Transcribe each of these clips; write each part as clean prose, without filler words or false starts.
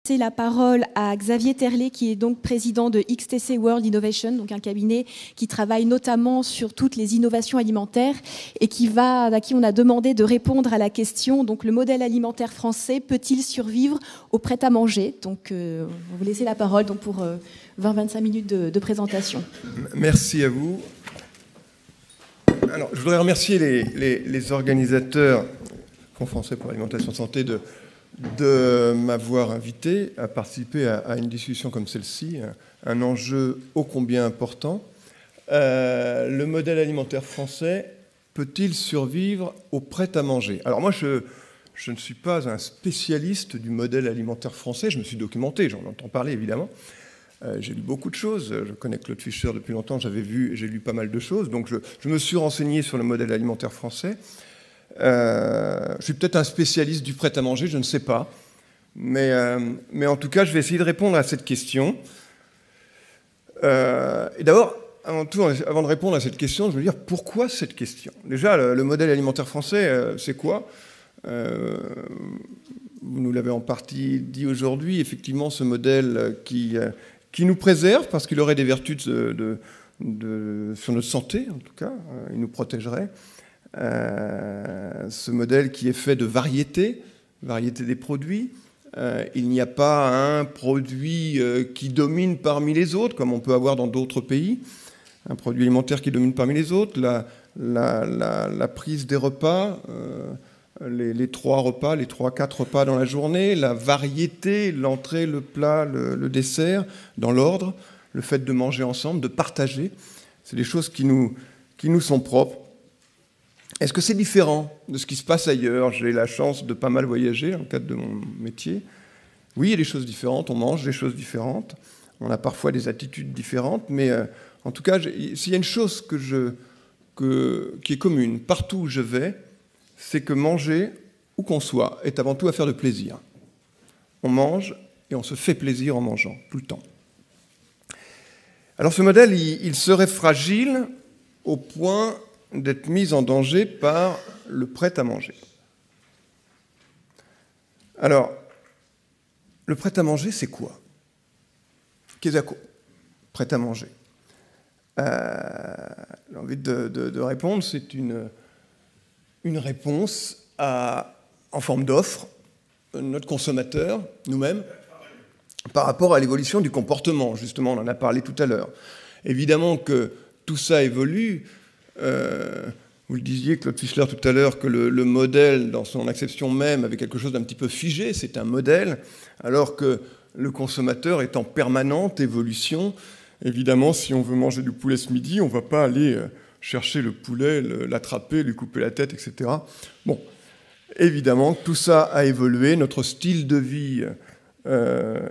passer la parole à Xavier Terlet, qui est donc président de XTC World Innovation, donc un cabinet qui travaille notamment sur toutes les innovations alimentaires et à qui on a demandé de répondre à la question, donc le modèle alimentaire français peut-il survivre au prêt-à-manger? Donc on va vous laisser la parole donc, pour 20-25 minutes de présentation. Merci à vous. Alors, je voudrais remercier les organisateurs, Fonds français pour l'alimentation santé, de m'avoir invité à participer à une discussion comme celle-ci, un enjeu ô combien important. Le modèle alimentaire français peut-il survivre au prêt-à-manger? Alors moi, je ne suis pas un spécialiste du modèle alimentaire français, je me suis documenté, j'en entends parler évidemment. J'ai lu beaucoup de choses, je connais Claude Fischer depuis longtemps, j'ai lu pas mal de choses, donc je me suis renseigné sur le modèle alimentaire français. Je suis peut-être un spécialiste du prêt-à-manger, je ne sais pas. Mais en tout cas, je vais essayer de répondre à cette question. Et d'abord, avant de répondre à cette question, je veux dire pourquoi cette question. Déjà, le modèle alimentaire français, c'est quoi? Vous nous l'avez en partie dit aujourd'hui. Effectivement, ce modèle qui nous préserve, parce qu'il aurait des vertus sur notre santé, en tout cas, il nous protégerait. Ce modèle qui est fait de variété des produits. Il n'y a pas un produit qui domine parmi les autres, comme on peut avoir dans d'autres pays, un produit alimentaire qui domine parmi les autres, la prise des repas, les 3-4 repas dans la journée, la variété, l'entrée, le plat, le dessert, dans l'ordre, le fait de manger ensemble, de partager, c'est des choses qui nous sont propres. Est-ce que c'est différent de ce qui se passe ailleurs? J'ai la chance de pas mal voyager dans le cadre de mon métier. Oui, il y a des choses différentes, on mange des choses différentes, on a parfois des attitudes différentes, mais en tout cas, s'il y a une chose qui est commune partout où je vais, c'est que manger, où qu'on soit, est avant tout affaire de plaisir. On mange et on se fait plaisir en mangeant, tout le temps. Alors ce modèle, il serait fragile au point d'être mis en danger par le prêt-à-manger. Alors, le prêt-à-manger, c'est quoi? Qu'est-ce que prêt-à-manger? J'ai envie de répondre, c'est une réponse en forme d'offre, notre consommateur, nous-mêmes, par rapport à l'évolution du comportement. Justement, on en a parlé tout à l'heure. Évidemment que tout ça évolue. Vous le disiez, Claude Fischler, tout à l'heure, que le modèle, dans son acception même, avait quelque chose d'un petit peu figé. C'est un modèle, alors que le consommateur est en permanente évolution. Évidemment, si on veut manger du poulet ce midi, on ne va pas aller chercher le poulet, l'attraper, lui couper la tête, etc. Bon, évidemment, tout ça a évolué. Notre style de vie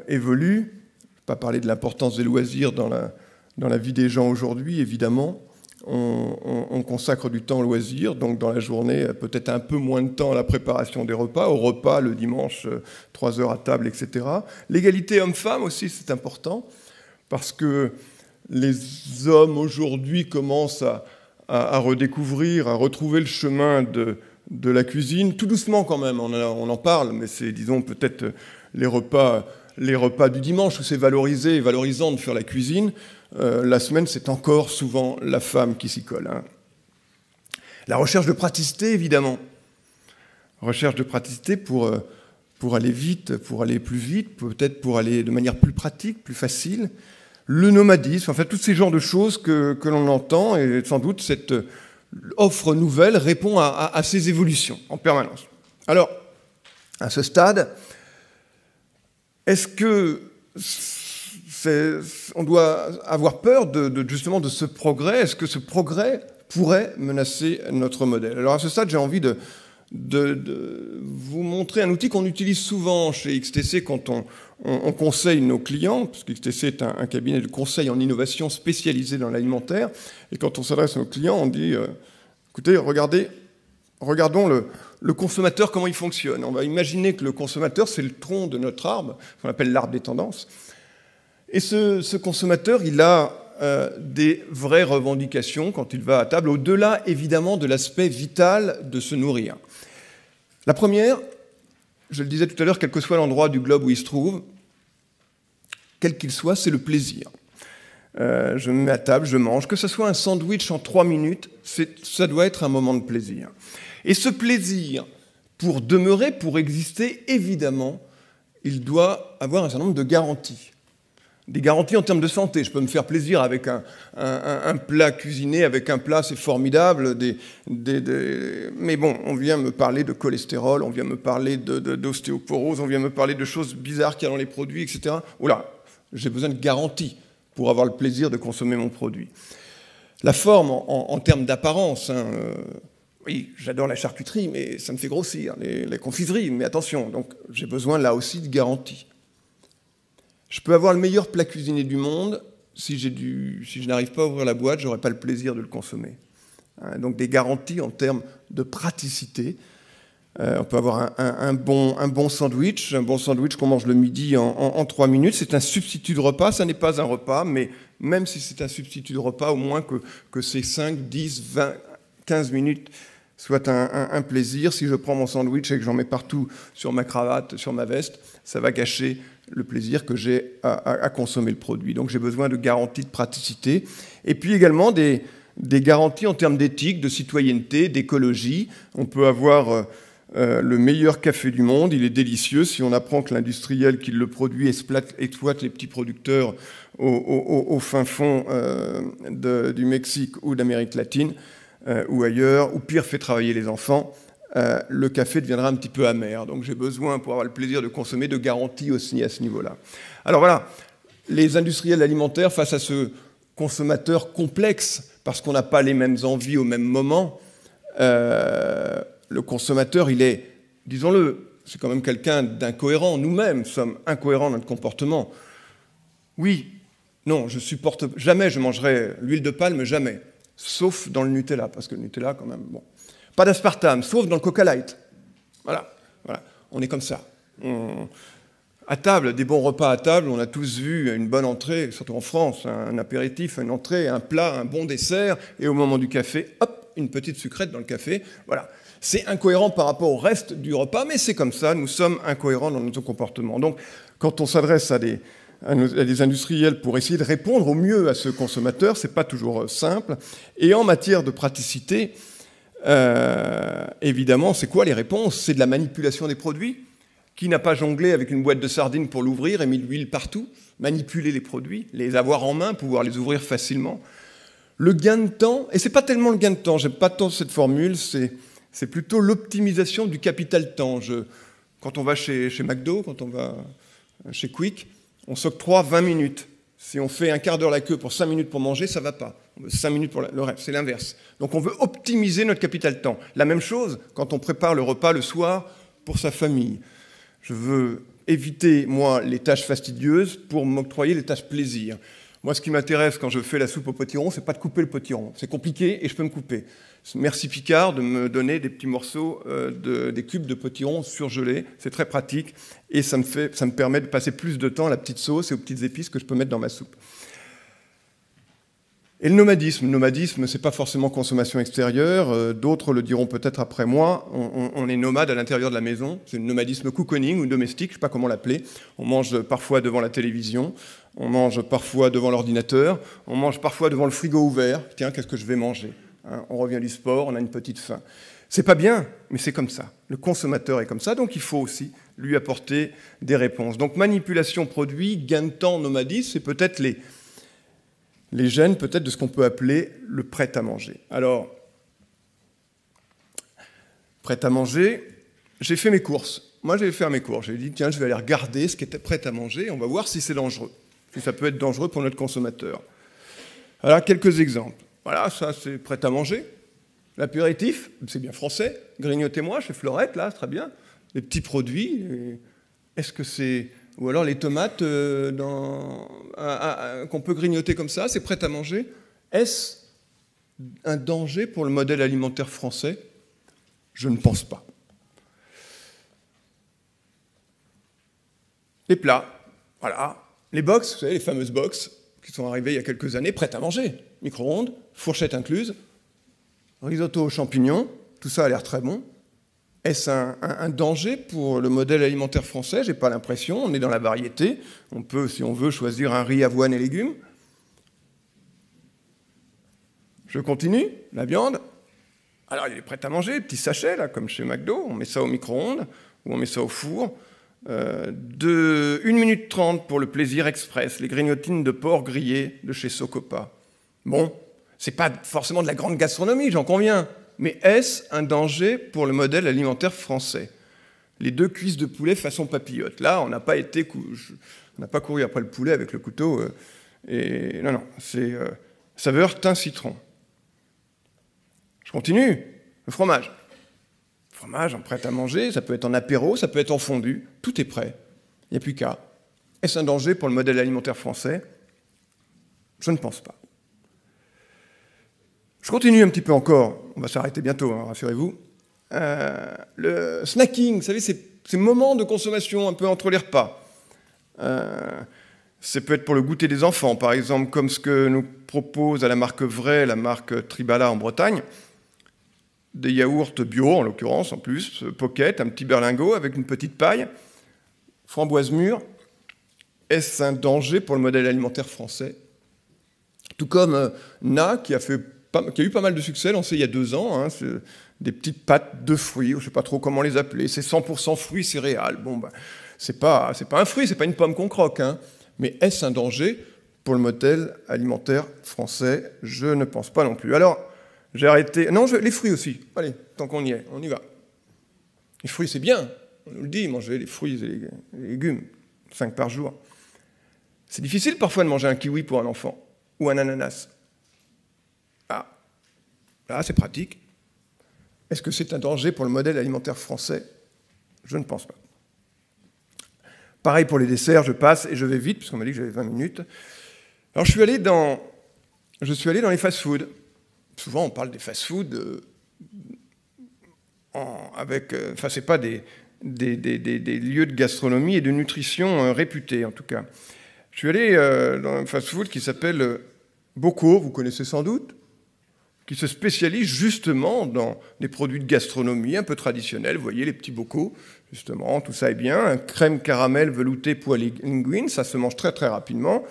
évolue. Je ne vais pas parler de l'importance des loisirs dans la vie des gens aujourd'hui, évidemment. On consacre du temps au loisir, donc dans la journée, peut-être un peu moins de temps à la préparation des repas, au repas le dimanche, 3 heures à table, etc. L'égalité homme-femme aussi, c'est important, parce que les hommes aujourd'hui commencent à redécouvrir, à retrouver le chemin de la cuisine, tout doucement quand même, on en parle, mais c'est, disons, peut-être les repas du dimanche où c'est valorisé et valorisant de faire la cuisine. La semaine, c'est encore souvent la femme qui s'y colle. Hein. La recherche de praticité, évidemment. Recherche de praticité pour aller vite, pour aller plus vite, peut-être pour aller de manière plus pratique, plus facile. Le nomadisme, enfin, tous ces genres de choses que l'on entend, et sans doute cette offre nouvelle répond à ces évolutions en permanence. Alors, à ce stade, est-ce que on doit avoir peur justement de ce progrès? Est-ce que ce progrès pourrait menacer notre modèle? Alors à ce stade, j'ai envie de vous montrer un outil qu'on utilise souvent chez XTC quand on conseille nos clients, parce que XTC est un cabinet de conseil en innovation spécialisé dans l'alimentaire, et quand on s'adresse à nos clients, on dit écoutez, regardons le consommateur, comment il fonctionne. On va imaginer que le consommateur, c'est le tronc de notre arbre, qu'on appelle l'arbre des tendances. Et ce consommateur, il a des vraies revendications quand il va à table, au-delà, évidemment, de l'aspect vital de se nourrir. La première, je le disais tout à l'heure, quel que soit l'endroit du globe où il se trouve, quel qu'il soit, c'est le plaisir. Je me mets à table, je mange. Que ce soit un sandwich en 3 minutes, ça doit être un moment de plaisir. Et ce plaisir, pour demeurer, pour exister, évidemment, il doit avoir un certain nombre de garanties. Des garanties en termes de santé. Je peux me faire plaisir avec un plat cuisiné, avec un plat, c'est formidable. Mais bon, on vient me parler de cholestérol, on vient me parler d'ostéoporose, on vient me parler de choses bizarres qu'il y a dans les produits, etc. Oula, j'ai besoin de garanties pour avoir le plaisir de consommer mon produit. La forme, en termes d'apparence, oui, j'adore la charcuterie, mais ça me fait grossir. Les confiseries, mais attention, donc j'ai besoin là aussi de garanties. Je peux avoir le meilleur plat cuisiné du monde, si je n'arrive pas à ouvrir la boîte, je n'aurai pas le plaisir de le consommer. Donc des garanties en termes de praticité. On peut avoir un bon sandwich qu'on mange le midi en 3 minutes. C'est un substitut de repas, ça n'est pas un repas, mais même si c'est un substitut de repas, au moins que ces 5, 10, 20, 15 minutes soient un plaisir. Si je prends mon sandwich et que j'en mets partout sur ma cravate, sur ma veste, ça va gâcher le plaisir que j'ai à consommer le produit. Donc j'ai besoin de garanties de praticité. Et puis également des garanties en termes d'éthique, de citoyenneté, d'écologie. On peut avoir le meilleur café du monde, il est délicieux. Si on apprend que l'industriel qui le produit exploite les petits producteurs au fin fond du Mexique ou d'Amérique latine ou ailleurs, ou pire, fait travailler les enfants, le café deviendra un petit peu amer. Donc j'ai besoin, pour avoir le plaisir de consommer, de garanties aussi à ce niveau-là. Alors voilà, les industriels alimentaires, face à ce consommateur complexe, parce qu'on n'a pas les mêmes envies au même moment, le consommateur, il est, disons-le, c'est quand même quelqu'un d'incohérent. Nous-mêmes sommes incohérents dans notre comportement. Oui, non, je supporte jamais, je mangerai l'huile de palme, jamais. Sauf dans le Nutella, parce que le Nutella, quand même, bon. Pas d'aspartame, sauf dans le Coca Light. Voilà. On est comme ça. À table, des bons repas à table, on a tous vu une bonne entrée, surtout en France, un apéritif, une entrée, un plat, un bon dessert, et au moment du café, hop, une petite sucrète dans le café. Voilà. C'est incohérent par rapport au reste du repas, mais c'est comme ça, nous sommes incohérents dans notre comportement. Donc, quand on s'adresse à des industriels pour essayer de répondre au mieux à ce consommateur, c'est pas toujours simple. Et en matière de praticité, évidemment, c'est quoi les réponses? C'est de la manipulation des produits. Qui n'a pas jonglé avec une boîte de sardines pour l'ouvrir et mis de l'huile partout? Manipuler les produits, les avoir en main, pouvoir les ouvrir facilement. Le gain de temps, et c'est pas tellement le gain de temps, j'aime pas tant cette formule, c'est plutôt l'optimisation du capital temps. Quand on va chez McDo, quand on va chez Quick, on s'octroie 20 minutes. Si on fait un quart d'heure la queue pour 5 minutes pour manger, ça ne va pas. On veut 5 minutes pour le reste, c'est l'inverse. Donc on veut optimiser notre capital temps. La même chose quand on prépare le repas le soir pour sa famille. Je veux éviter, moi, les tâches fastidieuses pour m'octroyer les tâches plaisir. Moi, ce qui m'intéresse quand je fais la soupe au potiron, c'est pas de couper le potiron. C'est compliqué et je peux me couper. Merci Picard de me donner des petits morceaux, des cubes de potiron surgelés. C'est très pratique et ça me permet de passer plus de temps à la petite sauce et aux petites épices que je peux mettre dans ma soupe. Et le nomadisme, c'est pas forcément consommation extérieure. D'autres le diront peut-être après moi. On est nomade à l'intérieur de la maison. C'est le nomadisme cocooning ou domestique, je sais pas comment l'appeler. On mange parfois devant la télévision. On mange parfois devant l'ordinateur. On mange parfois devant le frigo ouvert. Tiens, qu'est-ce que je vais manger? On revient du sport, on a une petite faim. C'est pas bien, mais c'est comme ça. Le consommateur est comme ça, donc il faut aussi lui apporter des réponses. Donc manipulation produit, gain de temps, nomadisme, c'est peut-être les gènes peut-être de ce qu'on peut appeler le prêt-à-manger. Alors, prêt-à-manger, j'ai fait mes courses. Moi, j'ai fait mes courses. J'ai dit, tiens, je vais aller regarder ce qui était prêt-à-manger, on va voir si c'est dangereux, si ça peut être dangereux pour notre consommateur. Alors, quelques exemples. Voilà, ça, c'est prêt-à-manger. L'apéritif, c'est bien français. Grignotez-moi chez Fleurette, là, très bien. Les petits produits. Est-ce que c'est... Ou alors les tomates qu'on peut grignoter comme ça, c'est prêt à manger. Est-ce un danger pour le modèle alimentaire français? Je ne pense pas. Les plats, voilà. Les box, vous savez, les fameuses box qui sont arrivées il y a quelques années, prêtes à manger. Micro-ondes, fourchette incluse, risotto aux champignons, tout ça a l'air très bon. Est-ce un danger pour le modèle alimentaire français? Je n'ai pas l'impression. On est dans la variété. On peut, si on veut, choisir un riz, avoine et légumes. Je continue. La viande. Alors, il est prêt à manger, petits sachets, là, comme chez McDo. On met ça au micro-ondes ou on met ça au four. De 1 minute 30 pour le plaisir express, les grignotines de porc grillées de chez Socopa. Bon, c'est pas forcément de la grande gastronomie, j'en conviens. Mais est-ce un danger pour le modèle alimentaire français? Les 2 cuisses de poulet façon papillote. Là, on n'a pas couru après le poulet avec le couteau. Non, c'est saveur thym citron. Je continue. Le fromage. Le fromage en prêt à manger, ça peut être en apéro, ça peut être en fondu. Tout est prêt. Il n'y a plus qu'à. Est-ce un danger pour le modèle alimentaire français? Je ne pense pas. Je continue un petit peu encore, on va s'arrêter bientôt, hein, rassurez-vous. Le snacking, vous savez, ces moments de consommation un peu entre les repas. Ça peut être pour le goûter des enfants, par exemple, comme ce que nous propose à la marque Vrai, la marque Tribala en Bretagne. Des yaourts bio, en l'occurrence, en plus, pocket, un petit berlingot avec une petite paille, framboise mûre. Est-ce un danger pour le modèle alimentaire français? Tout comme Na, qui a eu pas mal de succès, lancé il y a 2 ans, hein, des petites pâtes de fruits, je ne sais pas trop comment les appeler, c'est 100% fruits céréales. Bon, ben, c'est pas un fruit, c'est pas une pomme qu'on croque, hein. Mais est-ce un danger pour le modèle alimentaire français? Je ne pense pas non plus. Alors, j'ai arrêté... Non, les fruits aussi. Allez, tant qu'on y est, on y va. Les fruits, c'est bien, on nous le dit, manger les fruits et les légumes, 5 par jour. C'est difficile parfois de manger un kiwi pour un enfant, ou un ananas. Ah, là, c'est pratique. Est-ce que c'est un danger pour le modèle alimentaire français? Je ne pense pas. Pareil pour les desserts, je passe et je vais vite, puisqu'on m'a dit que j'avais 20 minutes. Alors, je suis allé dans les fast-foods. Souvent, on parle des fast-foods c'est pas des lieux de gastronomie et de nutrition réputés, en tout cas. Je suis allé dans un fast-food qui s'appelle Bocaux, vous connaissez sans doute, qui se spécialise justement dans des produits de gastronomie un peu traditionnels. Vous voyez les petits bocaux, justement, tout ça est bien. Un crème caramel velouté pois linguine, ça se mange très très rapidement.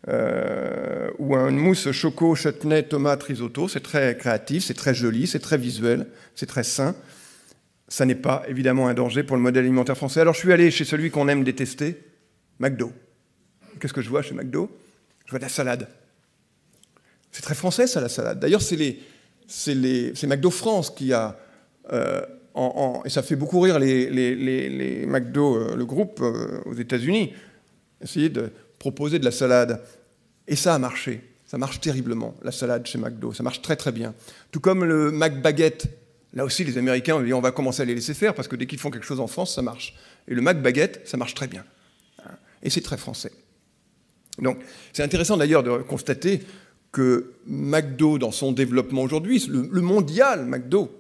Ou un mousse choco, chutney, tomate, risotto. C'est très créatif, c'est très joli, c'est très visuel, c'est très sain. Ça n'est pas évidemment un danger pour le modèle alimentaire français. Alors je suis allé chez celui qu'on aime détester, McDo. Qu'est-ce que je vois chez McDo? Je vois de la salade. C'est très français, ça, la salade. D'ailleurs, c'est McDo France qui a... et ça fait beaucoup rire les McDo, le groupe aux États-Unis, essayer de proposer de la salade. Et ça a marché. Ça marche terriblement, la salade chez McDo. Ça marche très, très bien. Tout comme le McBaguette. Là aussi, les Américains ont dit on va commencer à les laisser faire parce que dès qu'ils font quelque chose en France, ça marche. Et le McBaguette, ça marche très bien. Et c'est très français. Donc, c'est intéressant d'ailleurs de constater que McDo, dans son développement aujourd'hui, le mondial McDo,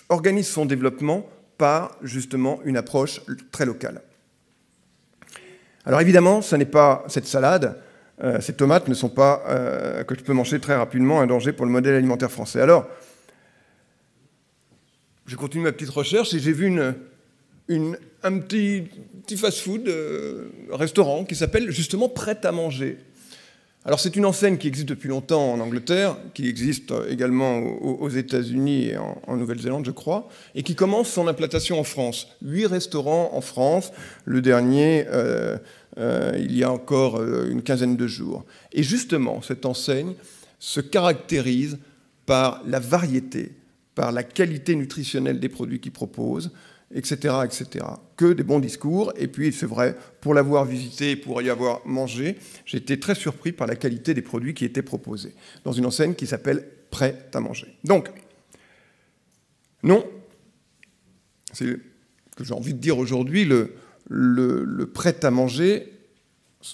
organise son développement par justement une approche très locale. Alors évidemment, ce n'est pas cette salade, ces tomates ne sont pas, que je peux manger très rapidement, un danger pour le modèle alimentaire français. Alors, je continue ma petite recherche et j'ai vu un petit fast-food restaurant qui s'appelle justement Prêt à manger. Alors c'est une enseigne qui existe depuis longtemps en Angleterre, qui existe également aux États-Unis et en Nouvelle-Zélande, je crois, et qui commence son implantation en France. 8 restaurants en France, le dernier il y a encore une quinzaine de jours. Et justement, cette enseigne se caractérise par la variété, par la qualité nutritionnelle des produits qu'ils proposent, etc., etc. Que des bons discours. Et puis, c'est vrai, pour l'avoir visité, pour y avoir mangé, j'ai été très surpris par la qualité des produits qui étaient proposés, dans une enseigne qui s'appelle Prêt à manger. Donc, non, c'est ce que j'ai envie de dire aujourd'hui, le prêt à manger,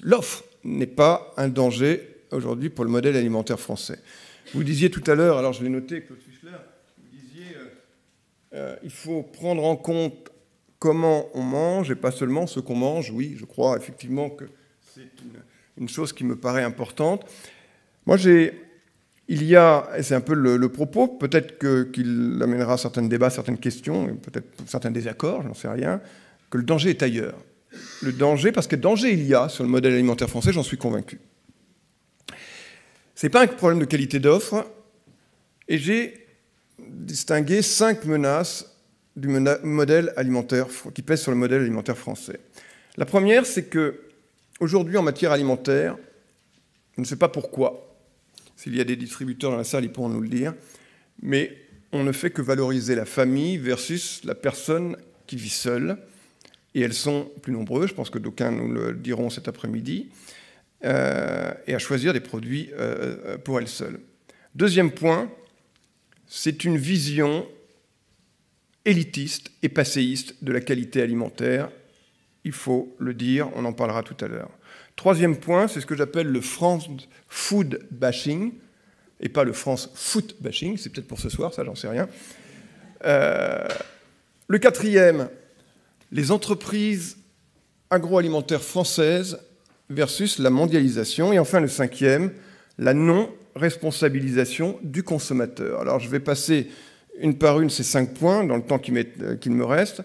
l'offre n'est pas un danger aujourd'hui pour le modèle alimentaire français. Vous disiez tout à l'heure, alors je l'ai noté, Claude Fischler, il faut prendre en compte comment on mange et pas seulement ce qu'on mange. Oui, je crois effectivement que c'est une chose qui me paraît importante. Moi, j'ai Il y a, et c'est un peu le propos, peut-être qu'il amènera certains débats, certaines questions, peut-être certains désaccords, j'en sais rien, que le danger est ailleurs. Le danger, parce que danger il y a sur le modèle alimentaire français, j'en suis convaincu. Ce n'est pas un problème de qualité d'offre, et j'ai distingué 5 menaces du modèle alimentaire, qui pèsent sur le modèle alimentaire français. La première, c'est qu'aujourd'hui, en matière alimentaire, je ne sais pas pourquoi, s'il y a des distributeurs dans la salle, ils pourront nous le dire, mais on ne fait que valoriser la famille versus la personne qui vit seule, et elles sont plus nombreuses, je pense que d'aucuns nous le diront cet après-midi, et à choisir des produits pour elles seules. Deuxième point, c'est une vision élitiste et passéiste de la qualité alimentaire. Il faut le dire, on en parlera tout à l'heure. Troisième point, c'est ce que j'appelle le France food bashing, et pas le France foot bashing, c'est peut-être pour ce soir, ça j'en sais rien. Le quatrième, les entreprises agroalimentaires françaises versus la mondialisation. Et enfin le cinquième, la non-responsabilisation du consommateur. Alors je vais passer une par une ces 5 points dans le temps qu'il me reste.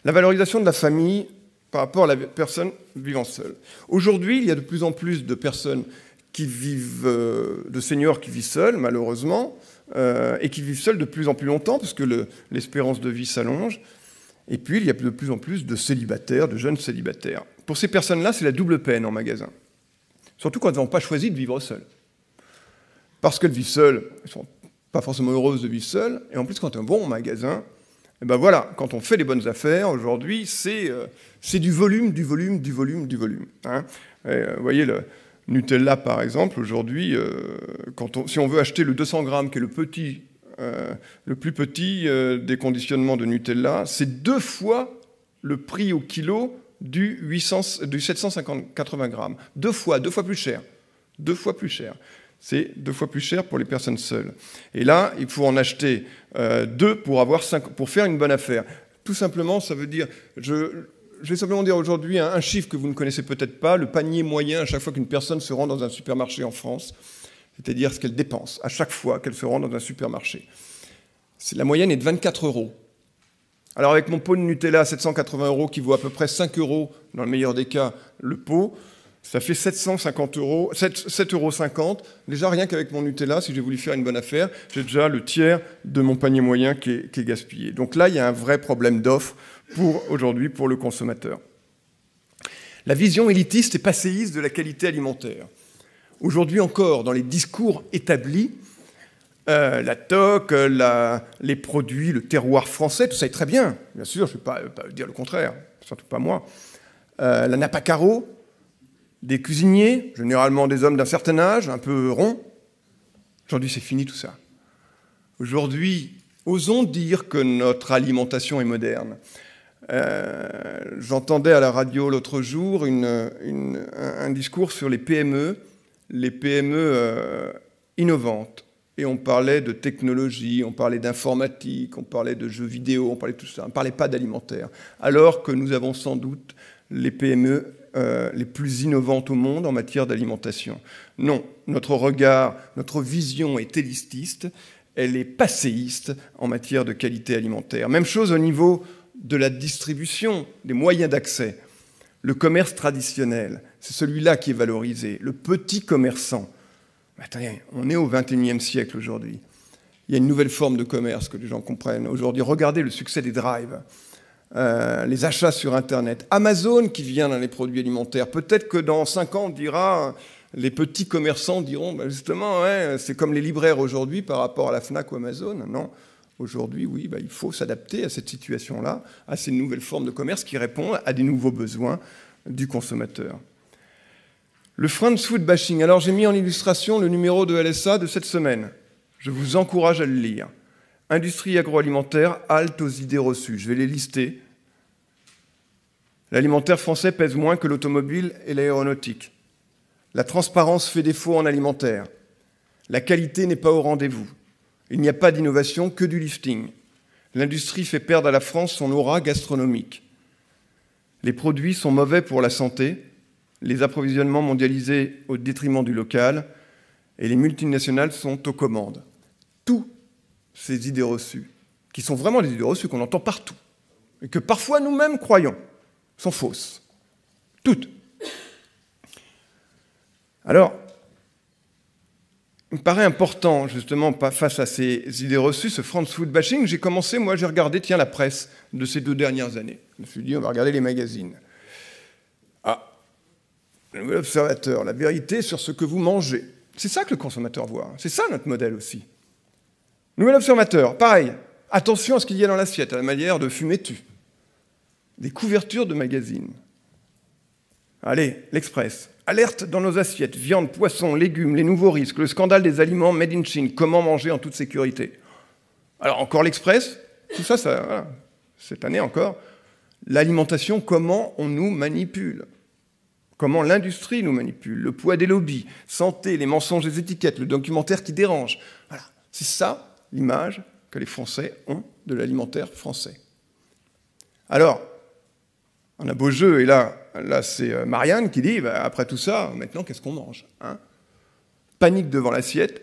La valorisation de la famille par rapport à la personne vivant seule. Aujourd'hui, il y a de plus en plus de personnes qui vivent, de seniors qui vivent seuls, malheureusement, et qui vivent seuls de plus en plus longtemps, parce que l'espérance de vie s'allonge. Et puis, il y a de plus en plus de célibataires, de jeunes célibataires. Pour ces personnes-là, c'est la double peine en magasin. Surtout quand elles n'ont pas choisi de vivre seules. Parce qu'elles vivent seules, elles ne sont pas forcément heureuses de vivre seules, et en plus, quand elles vont au magasin, et ben voilà, quand on fait les bonnes affaires, aujourd'hui, c'est du volume, du volume, du volume, du volume. Hein. Vous voyez, le Nutella, par exemple, aujourd'hui, si on veut acheter le 200 grammes, qui est le plus petit des conditionnements de Nutella, c'est 2 fois le prix au kilo du 780 grammes. 2 fois plus cher. 2 fois plus cher. C'est 2 fois plus cher pour les personnes seules. Et là, il faut en acheter 2 pour faire une bonne affaire. Tout simplement, ça veut dire... Je vais simplement dire aujourd'hui un chiffre que vous ne connaissez peut-être pas, le panier moyen à chaque fois qu'une personne se rend dans un supermarché en France, c'est-à-dire ce qu'elle dépense à chaque fois qu'elle se rend dans un supermarché. La moyenne est de 24 €. Alors avec mon pot de Nutella à 780 € qui vaut à peu près 5 € dans le meilleur des cas le pot, ça fait 7,50 €. Déjà, rien qu'avec mon Nutella, si j'ai voulu faire une bonne affaire, j'ai déjà le tiers de mon panier moyen qui est gaspillé. Donc là, il y a un vrai problème d'offre aujourd'hui pour le consommateur. La vision élitiste et passéiste de la qualité alimentaire. Aujourd'hui encore, dans les discours établis, la TOC, les produits, le terroir français, tout ça est très bien. Bien sûr, je ne vais pas dire le contraire, surtout pas moi. La Napa Caro, des cuisiniers, généralement des hommes d'un certain âge, un peu ronds. Aujourd'hui, c'est fini tout ça. Aujourd'hui, osons dire que notre alimentation est moderne. J'entendais à la radio l'autre jour un discours sur les PME innovantes. Et on parlait de technologie, on parlait d'informatique, on parlait de jeux vidéo, on parlait de tout ça. On ne parlait pas d'alimentaire. Alors que nous avons sans doute les PME les plus innovantes au monde en matière d'alimentation. Non, notre regard, notre vision est élitiste, elle est passéiste en matière de qualité alimentaire. Même chose au niveau de la distribution, des moyens d'accès. Le commerce traditionnel, c'est celui-là qui est valorisé. Le petit commerçant. Attendez, on est au XXIe siècle aujourd'hui. Il y a une nouvelle forme de commerce que les gens comprennent. Aujourd'hui, regardez le succès des drives. Les achats sur Internet. Amazon qui vient dans les produits alimentaires. Peut-être que dans 5 ans, on dira, les petits commerçants diront, justement, ouais, c'est comme les libraires aujourd'hui par rapport à la Fnac ou Amazon. Non, aujourd'hui, oui, il faut s'adapter à cette situation-là, à ces nouvelles formes de commerce qui répondent à des nouveaux besoins du consommateur. Le France food bashing. Alors, j'ai mis en illustration le numéro de LSA de cette semaine. Je vous encourage à le lire. Industrie agroalimentaire, halte aux idées reçues. Je vais les lister. L'alimentaire français pèse moins que l'automobile et l'aéronautique. La transparence fait défaut en alimentaire. La qualité n'est pas au rendez-vous. Il n'y a pas d'innovation, que du lifting. L'industrie fait perdre à la France son aura gastronomique. Les produits sont mauvais pour la santé. Les approvisionnements mondialisés au détriment du local. et les multinationales sont aux commandes. Toutes ces idées reçues, qui sont vraiment des idées reçues qu'on entend partout, et que parfois nous-mêmes croyons, sont fausses. Toutes. Alors, il me paraît important, justement, face à ces idées reçues, ce France food bashing, j'ai regardé, tiens, la presse de ces 2 dernières années. Je me suis dit, on va regarder les magazines. Ah, le Nouvel Observateur, la vérité sur ce que vous mangez. C'est ça que le consommateur voit. C'est ça notre modèle aussi. Nouvel Observateur, pareil. Attention à ce qu'il y a dans l'assiette, à la manière de fumer tu. Des couvertures de magazines. Allez, l'Express. Alerte dans nos assiettes, viande, poisson, légumes, les nouveaux risques, le scandale des aliments made in Chine, comment manger en toute sécurité. Alors encore l'Express, tout ça, voilà, cette année encore, l'alimentation, comment on nous manipule, comment l'industrie nous manipule, le poids des lobbies, santé, les mensonges des étiquettes, le documentaire qui dérange. Voilà, c'est ça l'image que les Français ont de l'alimentaire français. Alors, on a beau jeu, et là c'est Marianne qui dit, après tout ça, maintenant, qu'est-ce qu'on mange, hein? Panique devant l'assiette,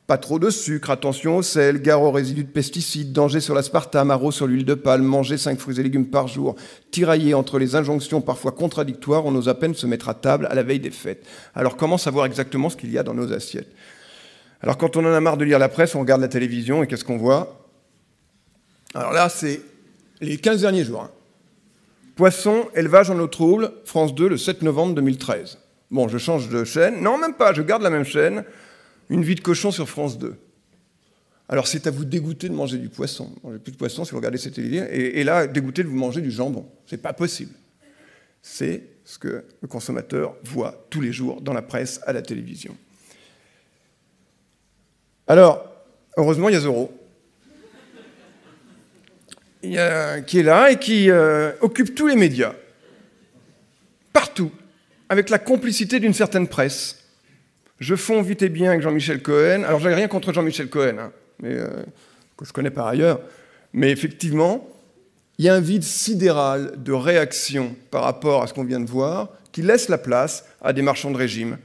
pas trop de sucre, attention au sel, gare aux résidus de pesticides, danger sur l'aspartame, haro sur l'huile de palme, manger 5 fruits et légumes par jour, tiraillé entre les injonctions parfois contradictoires, on ose à peine se mettre à table à la veille des fêtes. Alors comment savoir exactement ce qu'il y a dans nos assiettes? Alors quand on en a marre de lire la presse, on regarde la télévision, et qu'est-ce qu'on voit? Alors là, c'est les 15 derniers jours, hein. Poisson, élevage en eau trouble, France 2, le 7 novembre 2013. Bon, je change de chaîne. Non, même pas, je garde la même chaîne. Une vie de cochon sur France 2. Alors, c'est à vous dégoûter de manger du poisson. Mangez plus de poisson si vous regardez cette télévision. Et là, dégoûter de vous manger du jambon. C'est pas possible. C'est ce que le consommateur voit tous les jours dans la presse, à la télévision. Alors, heureusement, il y a Zoro. Qui est là et qui occupe tous les médias, partout, avec la complicité d'une certaine presse. Je fonds vite et bien avec Jean-Michel Cohen. Alors, je n'ai rien contre Jean-Michel Cohen, hein, mais, que je connais par ailleurs, mais effectivement, il y a un vide sidéral de réaction par rapport à ce qu'on vient de voir, qui laisse la place à des marchands de régime,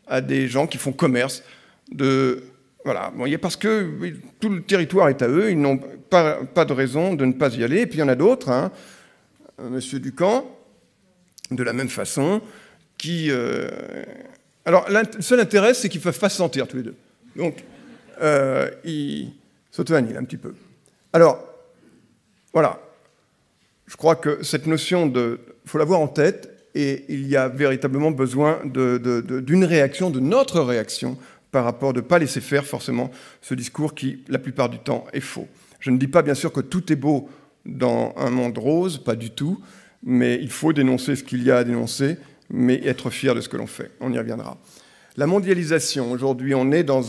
à des gens qui font commerce de... Voilà, bon, parce que tout le territoire est à eux, ils n'ont pas de raison de ne pas y aller. Et puis il y en a d'autres, hein, Monsieur Ducamp, de la même façon, qui... Alors, le seul intérêt, c'est qu'ils ne peuvent pas se sentir tous les deux. Donc, ils s'auto-annihilent un petit peu. Alors, voilà. Je crois que cette notion de... Il faut l'avoir en tête, et il y a véritablement besoin d'une réaction, de notre réaction, par rapport de ne pas laisser faire forcément ce discours qui, la plupart du temps, est faux. Je ne dis pas bien sûr que tout est beau dans un monde rose, pas du tout, mais il faut dénoncer ce qu'il y a à dénoncer, mais être fier de ce que l'on fait. On y reviendra. La mondialisation, aujourd'hui, on est dans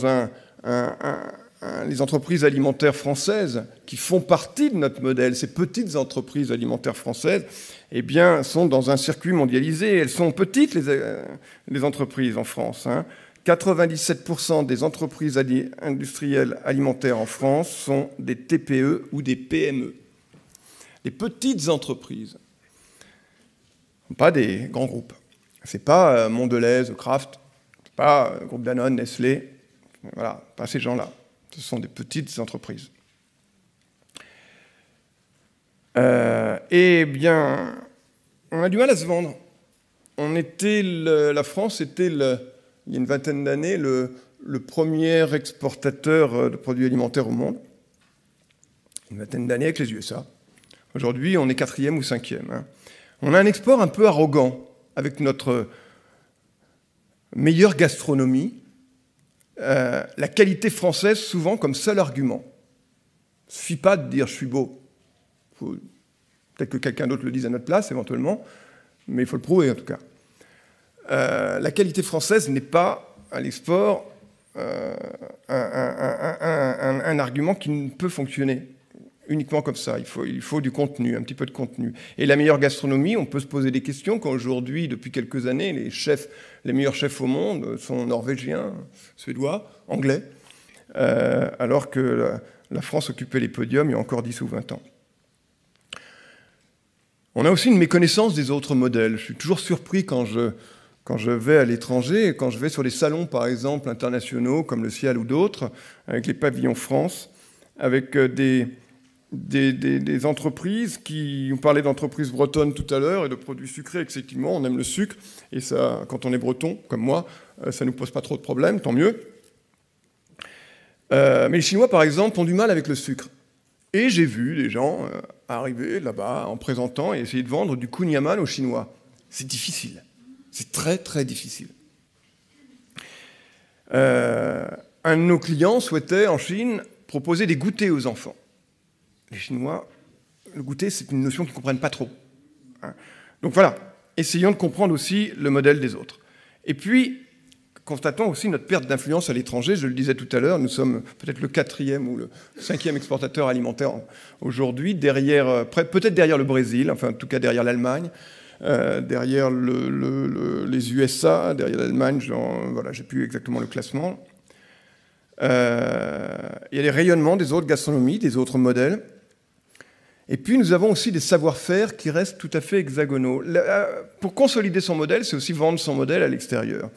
les entreprises alimentaires françaises qui font partie de notre modèle, ces petites entreprises alimentaires françaises, eh bien, sont dans un circuit mondialisé. Elles sont petites, les entreprises en France, hein. 97% des entreprises industrielles alimentaires en France sont des TPE ou des PME. Les petites entreprises, pas des grands groupes. Ce n'est pas Mondelez, Kraft, ce n'est pas Groupe Danone, Nestlé, voilà, pas ces gens-là. Ce sont des petites entreprises. Eh bien, on a du mal à se vendre. La France était il y a une vingtaine d'années, le premier exportateur de produits alimentaires au monde. Une vingtaine d'années avec les USA. Aujourd'hui, on est 4e ou 5e. Hein. On a un export un peu arrogant, avec notre meilleure gastronomie, la qualité française souvent comme seul argument. Il ne suffit pas de dire « je suis beau ». Peut-être que quelqu'un d'autre le dise à notre place, éventuellement, mais il faut le prouver en tout cas. La qualité française n'est pas, à l'export, un argument qui ne peut fonctionner uniquement comme ça. Il faut du contenu, un petit peu de contenu. Et la meilleure gastronomie, on peut se poser des questions quand aujourd'hui, depuis quelques années, les meilleurs chefs au monde sont norvégiens, suédois, anglais, alors que la France occupait les podiums il y a encore 10 ou 20 ans. On a aussi une méconnaissance des autres modèles. Je suis toujours surpris quand je Quand je vais à l'étranger, quand je vais sur des salons, par exemple, internationaux, comme le CIAL ou d'autres, avec les pavillons France, avec des entreprises on parlait d'entreprises bretonnes tout à l'heure et de produits sucrés, effectivement, on aime le sucre, et ça, quand on est breton, comme moi, ça ne nous pose pas trop de problèmes, tant mieux. Mais les Chinois, par exemple, ont du mal avec le sucre. Et j'ai vu des gens arriver là-bas en présentant et essayer de vendre du kunyaman aux Chinois. C'est difficile. C'est très, très difficile. Un de nos clients souhaitait, en Chine, proposer des goûters aux enfants. Les Chinois, le goûter, c'est une notion qu'ils ne comprennent pas trop. Donc voilà, essayons de comprendre aussi le modèle des autres. Et puis, constatons aussi notre perte d'influence à l'étranger. Je le disais tout à l'heure, nous sommes peut-être le 4e ou le 5e exportateur alimentaire aujourd'hui, peut-être derrière le Brésil, enfin en tout cas derrière l'Allemagne, derrière les USA, derrière l'Allemagne, voilà, j'ai plus exactement le classement. Il y a les rayonnements des autres gastronomies, des autres modèles. Et puis nous avons aussi des savoir-faire qui restent tout à fait hexagonaux. Pour consolider son modèle, c'est aussi vendre son modèle à l'extérieur.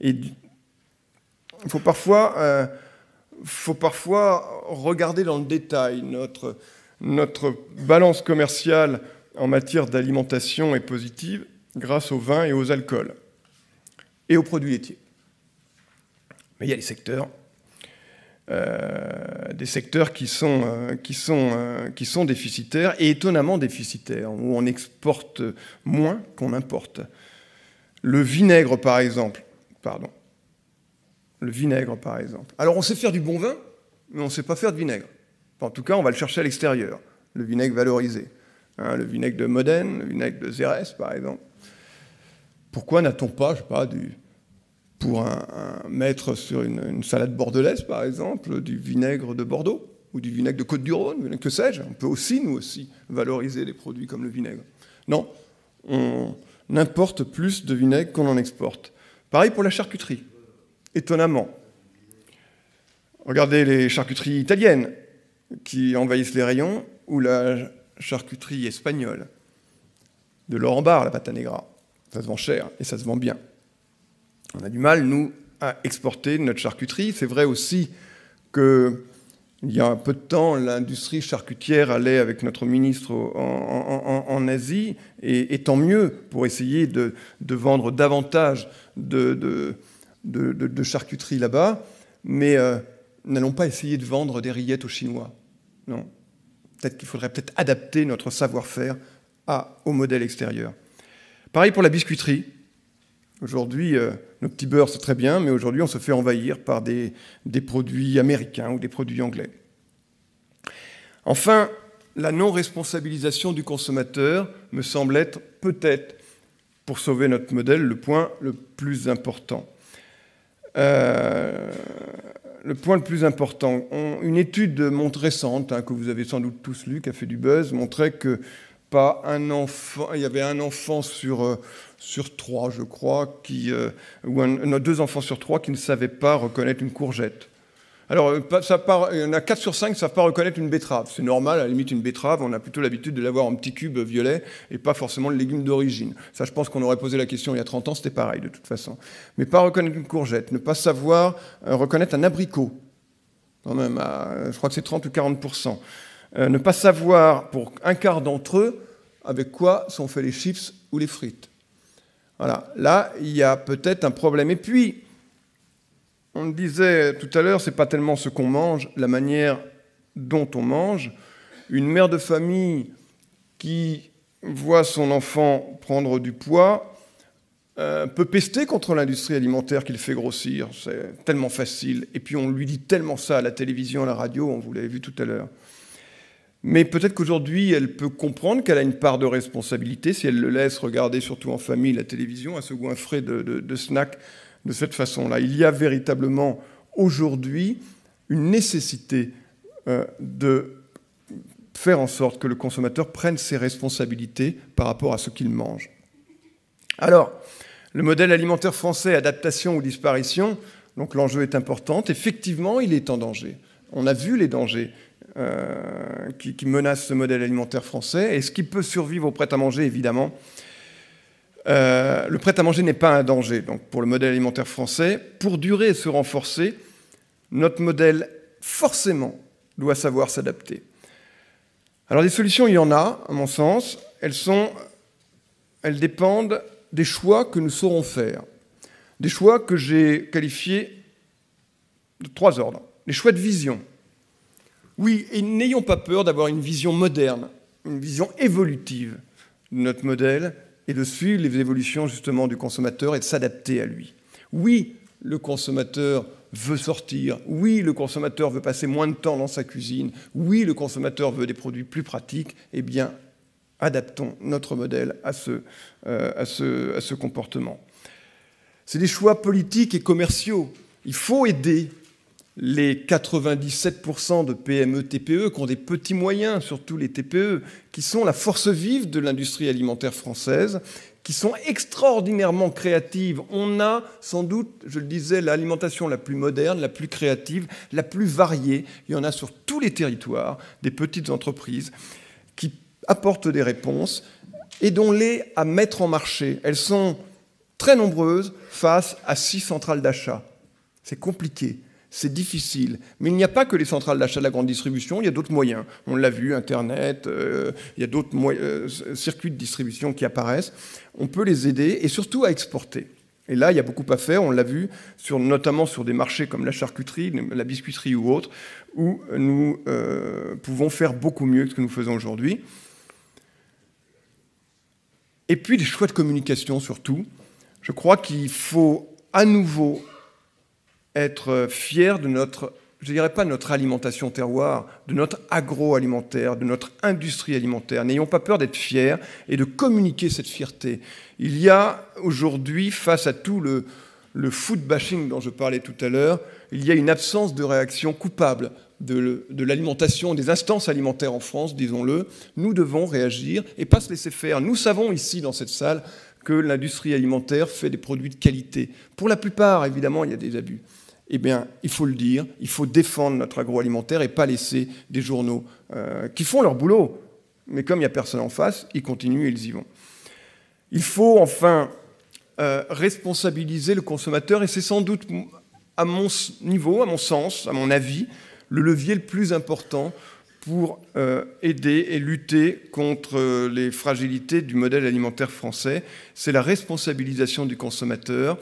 Et il faut parfois regarder dans le détail. Notre balance commerciale en matière d'alimentation est positive grâce aux vins et aux alcools et aux produits laitiers. Mais il y a des secteurs qui sont déficitaires et étonnamment déficitaires, où on exporte moins qu'on importe. Le vinaigre, par exemple. Alors, on sait faire du bon vin, mais on ne sait pas faire de vinaigre. Enfin, en tout cas, on va le chercher à l'extérieur, le vinaigre valorisé. Le vinaigre de Modène, le vinaigre de Xérès, par exemple. Pourquoi n'a-t-on pas, je sais pas, pour mettre sur une salade bordelaise, par exemple, du vinaigre de Bordeaux ou du vinaigre de Côte-du-Rhône, que sais-je. On peut aussi, nous aussi, valoriser des produits comme le vinaigre. Non, on importe plus de vinaigre qu'on en exporte. Pareil pour la charcuterie, étonnamment. Regardez les charcuteries italiennes qui envahissent les rayons, ou la charcuterie espagnole, de Laurent Barre, la pata negra. Ça se vend cher et ça se vend bien. On a du mal, nous, à exporter notre charcuterie. C'est vrai aussi qu'il y a un peu de temps, l'industrie charcutière allait avec notre ministre en Asie, et tant mieux pour essayer de vendre davantage de charcuterie là-bas, mais n'allons pas essayer de vendre des rillettes aux Chinois. Non. Peut-être qu'il faudrait adapter notre savoir-faire au modèle extérieur. Pareil pour la biscuiterie. Aujourd'hui, nos petits beurres, c'est très bien, mais aujourd'hui, on se fait envahir par des produits américains ou des produits anglais. Enfin, la non-responsabilisation du consommateur me semble être peut-être, pour sauver notre modèle, le point le plus important. Une étude récente, que vous avez sans doute tous lue, qui a fait du buzz, montrait que il y avait un enfant sur 3, je crois, ou 2 enfants sur 3 qui ne savaient pas reconnaître une courgette. Alors, il y en a 4 sur 5 qui ne savent pas reconnaître une betterave. C'est normal, à la limite, une betterave, on a plutôt l'habitude de l'avoir en petits cubes violets et pas forcément le légume d'origine. Ça, je pense qu'on aurait posé la question il y a 30 ans, c'était pareil, de toute façon. Mais pas reconnaître une courgette, ne pas savoir reconnaître un abricot, quand même, je crois que c'est 30 ou 40%. Ne pas savoir, pour un quart d'entre eux, avec quoi sont faits les chips ou les frites. Voilà, là, il y a peut-être un problème. Et puis, on le disait tout à l'heure, c'est pas tellement ce qu'on mange, la manière dont on mange. Une mère de famille qui voit son enfant prendre du poids peut pester contre l'industrie alimentaire qui le fait grossir. C'est tellement facile. Et puis on lui dit tellement ça à la télévision, à la radio, on vous l'avait vu tout à l'heure. Mais peut-être qu'aujourd'hui, elle peut comprendre qu'elle a une part de responsabilité si elle le laisse regarder, surtout en famille, la télévision, à ce goût frais de snack de cette façon-là. Il y a véritablement aujourd'hui une nécessité de faire en sorte que le consommateur prenne ses responsabilités par rapport à ce qu'il mange. Alors, le modèle alimentaire français, adaptation ou disparition, donc l'enjeu est important. Effectivement, il est en danger. On a vu les dangers qui menacent ce modèle alimentaire français. Et ce qui peut survivre au prêt-à-manger, évidemment, Le prêt-à-manger n'est pas un danger donc, pour le modèle alimentaire français. Pour durer et se renforcer, notre modèle, forcément, doit savoir s'adapter. Alors des solutions, il y en a, à mon sens. Elles dépendent des choix que nous saurons faire. Des choix que j'ai qualifiés de 3 ordres. Les choix de vision. Oui, et n'ayons pas peur d'avoir une vision moderne, une vision évolutive de notre modèle et de suivre les évolutions justement du consommateur et de s'adapter à lui. Oui, le consommateur veut sortir. Oui, le consommateur veut passer moins de temps dans sa cuisine. Oui, le consommateur veut des produits plus pratiques. Eh bien, adaptons notre modèle à ce comportement. C'est des choix politiques et commerciaux. Il faut aider les 97% de PME, TPE, qui ont des petits moyens, surtout les TPE, qui sont la force vive de l'industrie alimentaire française, qui sont extraordinairement créatives. On a sans doute, je le disais, l'alimentation la plus moderne, la plus créative, la plus variée. Il y en a sur tous les territoires, des petites entreprises qui apportent des réponses, aidons-les à mettre en marché. Elles sont très nombreuses face à 6 centrales d'achat. C'est compliqué. C'est difficile. Mais il n'y a pas que les centrales d'achat de la grande distribution, il y a d'autres moyens. On l'a vu, Internet, il y a d'autres circuits de distribution qui apparaissent. On peut les aider et surtout à exporter. Et là, il y a beaucoup à faire, on l'a vu, notamment sur des marchés comme la charcuterie, la biscuiterie ou autres, où nous pouvons faire beaucoup mieux que ce que nous faisons aujourd'hui. Et puis, les choix de communication surtout. Je crois qu'il faut à nouveau être fier de notre, je dirais pas notre alimentation terroir, de notre agroalimentaire, de notre industrie alimentaire. N'ayons pas peur d'être fiers et de communiquer cette fierté. Il y a aujourd'hui, face à tout le food bashing dont je parlais tout à l'heure, il y a une absence de réaction coupable de l'alimentation, des instances alimentaires en France, disons-le. Nous devons réagir et pas se laisser faire. Nous savons ici, dans cette salle, que l'industrie alimentaire fait des produits de qualité. Pour la plupart, évidemment, il y a des abus. Eh bien, il faut le dire, il faut défendre notre agroalimentaire et pas laisser des journaux qui font leur boulot. Mais comme il n'y a personne en face, ils continuent et ils y vont. Il faut enfin responsabiliser le consommateur et c'est sans doute, à mon niveau, à mon sens, à mon avis, le levier le plus important pour aider et lutter contre les fragilités du modèle alimentaire français. C'est la responsabilisation du consommateur.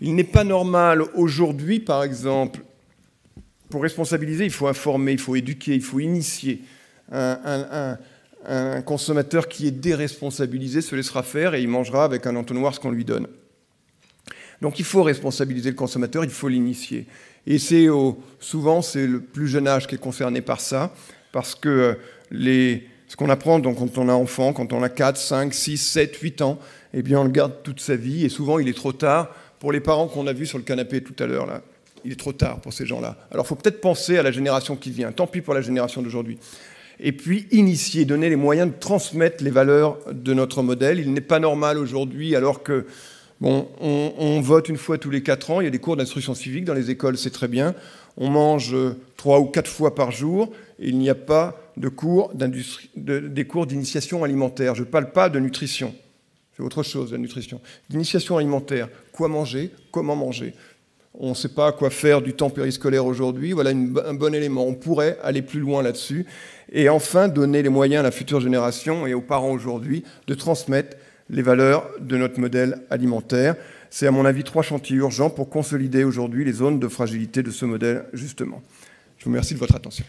Il n'est pas normal aujourd'hui, par exemple, pour responsabiliser, il faut informer, il faut éduquer, il faut initier. Un consommateur qui est déresponsabilisé se laissera faire et il mangera avec un entonnoir ce qu'on lui donne. Donc il faut responsabiliser le consommateur, il faut l'initier. Et souvent, c'est le plus jeune âge qui est concerné par ça, parce que ce qu'on apprend donc, quand on a enfant, quand on a 4, 5, 6, 7, 8 ans, eh bien on le garde toute sa vie et souvent il est trop tard. Pour les parents qu'on a vus sur le canapé tout à l'heure, là, il est trop tard pour ces gens-là. Alors il faut peut-être penser à la génération qui vient, tant pis pour la génération d'aujourd'hui. Et puis initier, donner les moyens de transmettre les valeurs de notre modèle. Il n'est pas normal aujourd'hui, alors que on vote une fois tous les 4 ans, il y a des cours d'instruction civique dans les écoles, c'est très bien. On mange 3 ou 4 fois par jour, et il n'y a pas de cours des cours d'initiation alimentaire. Je ne parle pas de nutrition. C'est autre chose, la nutrition. L'initiation alimentaire, quoi manger, comment manger. On ne sait pas quoi faire du temps périscolaire aujourd'hui. Voilà un bon élément. On pourrait aller plus loin là-dessus. Et enfin, donner les moyens à la future génération et aux parents aujourd'hui de transmettre les valeurs de notre modèle alimentaire. C'est à mon avis 3 chantiers urgents pour consolider aujourd'hui les zones de fragilité de ce modèle, justement. Je vous remercie de votre attention.